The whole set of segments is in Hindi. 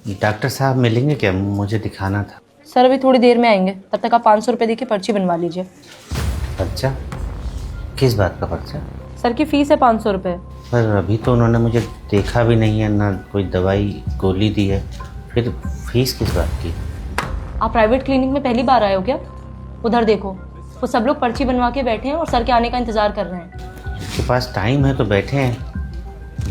डॉक्टर साहब मिलेंगे क्या? मुझे दिखाना था। सर अभी थोड़ी देर में आएंगे, तब तक आप 500 रुपये देके पर्ची बनवा लीजिए। पर्चा? किस बात का पर्चा? सर की फीस है 500 रुपये। पर अभी तो उन्होंने मुझे देखा भी नहीं है, ना कोई दवाई गोली दी है, फिर फीस किस बात की? आप प्राइवेट क्लिनिक में पहली बार आए हो क्या? उधर देखो, वो सब लोग पर्ची बनवा के बैठे हैं और सर के आने का इंतजार कर रहे हैं। जिसके पास टाइम है तो बैठे हैं,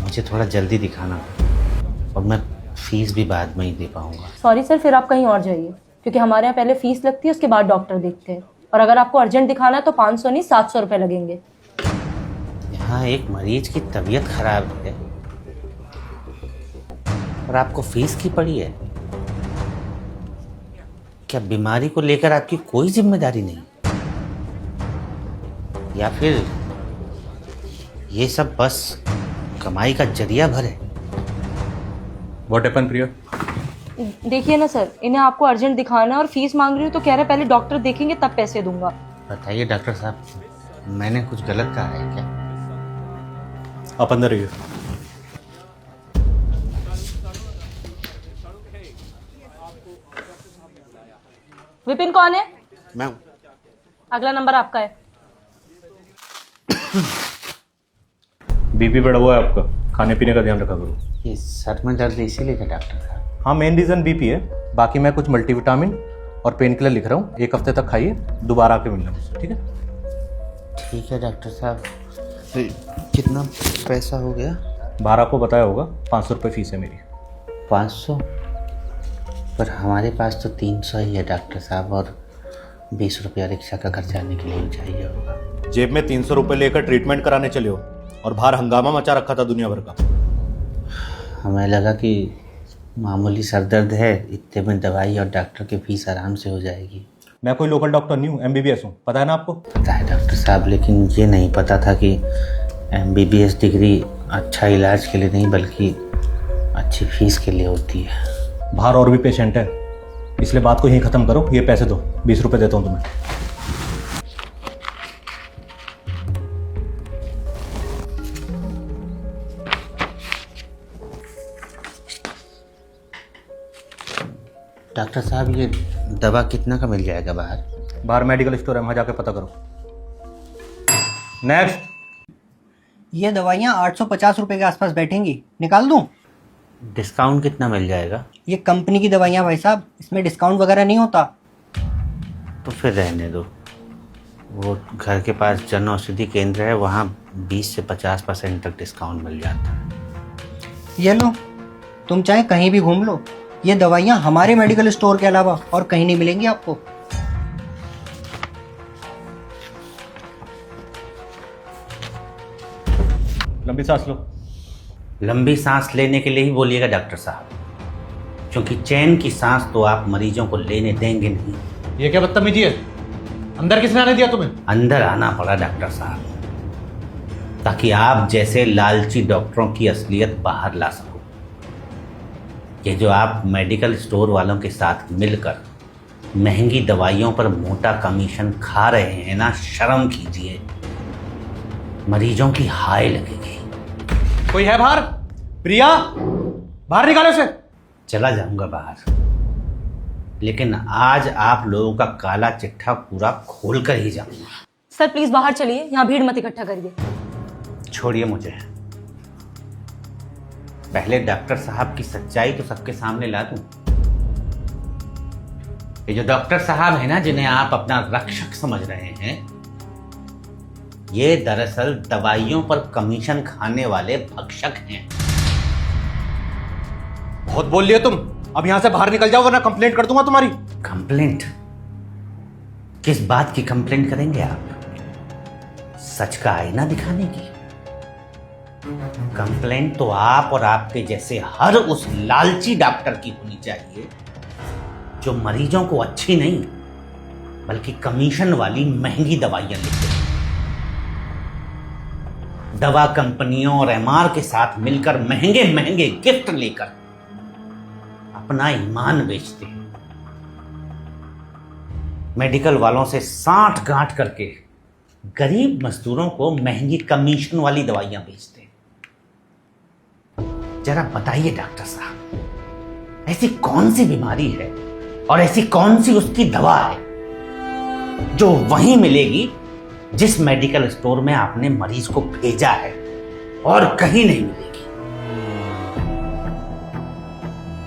मुझे थोड़ा जल्दी दिखाना है और मैं फीस भी बाद में ही दे पाऊँगा। सॉरी सर, फिर आप कहीं और जाइए, क्योंकि हमारे यहाँ पहले फीस लगती है, उसके बाद डॉक्टर देखते हैं। और अगर आपको अर्जेंट दिखाना है तो 500 नहीं 700 रुपये लगेंगे। यहाँ एक मरीज की तबीयत खराब है और आपको फीस की पड़ी है? क्या बीमारी को लेकर आपकी कोई जिम्मेदारी नहीं, या फिर ये सब बस कमाई का जरिया भर है? व्हाट हैपन प्रिया? देखिए ना सर, इन्हें आपको अर्जेंट दिखाना है और फीस मांग रही हूँ तो कह रहे पहले डॉक्टर देखेंगे तब पैसे दूंगा। बताइए डॉक्टर साहब, मैंने कुछ गलत कहा है क्या? आप अंदर रहिए। विपिन कौन है? मैं हूँ। अगला नंबर आपका है। बीपी बढ़ा हुआ है आपका, खाने पीने का ध्यान रखा करो। ये सर में दर्द इसीलिए क्या डॉक्टर साहब? हाँ, मेन रीज़न बीपी है। बाकी मैं कुछ मल्टीविटामिन और पेन किलर लिख रहा हूँ, 1 हफ्ते तक खाइए, दोबारा आके मिलना मुझसे, ठीक है? ठीक है डॉक्टर साहब। कितना पैसा हो गया? 12 को बताया होगा, 500 रुपये फीस है मेरी। 500? पर हमारे पास तो 300 ही है डॉक्टर साहब, और 20 रुपया रिक्शा का खर्च आने के लिए चाहिए होगा। जेब में 300 रुपये लेकर ट्रीटमेंट कराने चले हो और बाहर हंगामा मचा रखा था दुनिया भर का। हमें लगा कि मामूली सर दर्द है, इतने में दवाई और डॉक्टर की फीस आराम से हो जाएगी। मैं कोई लोकल डॉक्टर नहीं हूँ, MBBS हूँ, पता है ना आपको? पता है डॉक्टर साहब, लेकिन ये नहीं पता था कि MBBS डिग्री अच्छा इलाज के लिए नहीं बल्कि अच्छी फीस के लिए होती है। बाहर और भी पेशेंट है, इसलिए बात को यहीं ख़त्म करो। ये पैसे दो, 20 रुपये देता हूँ तुम्हें। डॉक्टर साहब, ये दवा कितना का मिल जाएगा बाहर? बाहर मेडिकल स्टोर है, वहाँ जाके पता करो। नेक्स्ट। ये दवाइयाँ 850 रुपये के आसपास बैठेंगी, निकाल दूँ? डिस्काउंट कितना मिल जाएगा? ये कंपनी की दवाइयाँ भाई साहब, इसमें डिस्काउंट वगैरह नहीं होता। तो फिर रहने दो। वो घर के पास जन औषधि केंद्र है, वहाँ 20 से 50% तक डिस्काउंट मिल जाता है। ये लो, तुम चाहे कहीं भी घूम लो, ये दवाइयाँ हमारे मेडिकल स्टोर के अलावा और कहीं नहीं मिलेंगी आपको। लंबी सांस लो। लंबी सांस लेने के लिए ही बोलिएगा डॉक्टर साहब, क्योंकि चैन की सांस तो आप मरीजों को लेने देंगे नहीं। ये क्या बदतमीजी है? अंदर किसने आने दिया तुम्हें? अंदर आना पड़ा डॉक्टर साहब, ताकि आप जैसे लालची डॉक्टरों की असलियत बाहर ला सको। ये जो आप मेडिकल स्टोर वालों के साथ मिलकर महंगी दवाइयों पर मोटा कमीशन खा रहे हैं ना, शर्म कीजिए, मरीजों की हाय लगेगी। कोई है बाहर? प्रिया, बाहर निकालो इसे। चला जाऊंगा बाहर, लेकिन आज आप लोगों का काला चिट्ठा पूरा खोल कर ही जाऊंगा। सर प्लीज बाहर चलिए, यहाँ भीड़ मत इकट्ठा करिए। छोड़िए मुझे, पहले डॉक्टर साहब की सच्चाई तो सबके सामने ला दूं। ये जो डॉक्टर साहब है ना, जिन्हें आप अपना रक्षक समझ रहे हैं, ये दरअसल दवाइयों पर कमीशन खाने वाले भक्षक हैं। बहुत बोल लिए तुम, अब यहां से बाहर निकल जाओ वरना कंप्लेंट कर दूंगा तुम्हारी। कंप्लेंट? किस बात की कंप्लेंट करेंगे आप? सच का आईना दिखाने की? कंप्लेंट तो आप और आपके जैसे हर उस लालची डॉक्टर की होनी चाहिए जो मरीजों को अच्छी नहीं बल्कि कमीशन वाली महंगी दवाइयां लिखते हैं। दवा कंपनियों और MR के साथ मिलकर महंगे महंगे गिफ्ट लेकर अपना ईमान बेचते हैं। मेडिकल वालों से साठ गांठ करके गरीब मजदूरों को महंगी कमीशन वाली दवाइयां बेचते हैं। जरा बताइए डॉक्टर साहब, ऐसी कौन सी बीमारी है और ऐसी कौन सी उसकी दवा है जो वहीं मिलेगी जिस मेडिकल स्टोर में आपने मरीज को भेजा है और कहीं नहीं मिलेगी।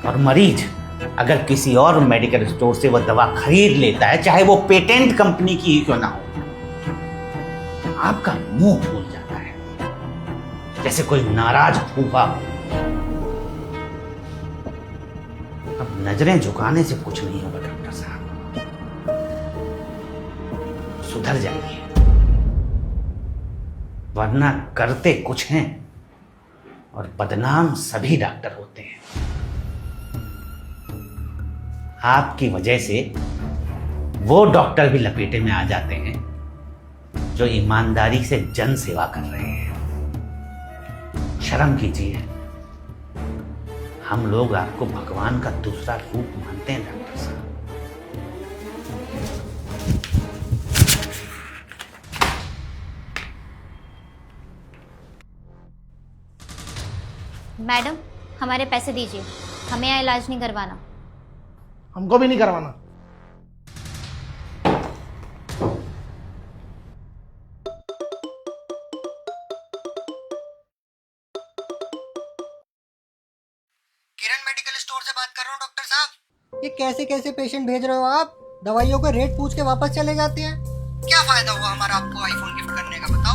और मरीज अगर किसी और मेडिकल स्टोर से वह दवा खरीद लेता है, चाहे वो पेटेंट कंपनी की ही क्यों ना हो, आपका मुंह फूल जाता है जैसे कोई नाराज फूफा हो। अब नजरें झुकाने से कुछ नहीं होगा डॉक्टर साहब, सुधर जाइए, वरना करते कुछ हैं और बदनाम सभी डॉक्टर होते हैं। आपकी वजह से वो डॉक्टर भी लपेटे में आ जाते हैं जो ईमानदारी से जन सेवा कर रहे हैं। शर्म कीजिए, हम लोग आपको भगवान का दूसरा रूप मानते हैं डॉक्टर साहब। मैडम, हमारे पैसे दीजिए, हमें यहाँ इलाज नहीं करवाना। हमको भी नहीं करवाना। किरण मेडिकल स्टोर से बात कर रहा हूँ डॉक्टर साहब। ये कैसे कैसे पेशेंट भेज रहे हो आप? दवाइयों का रेट पूछ के वापस चले जाते हैं। क्या फायदा हुआ हमारा आपको आईफोन गिफ्ट करने का, बताओ।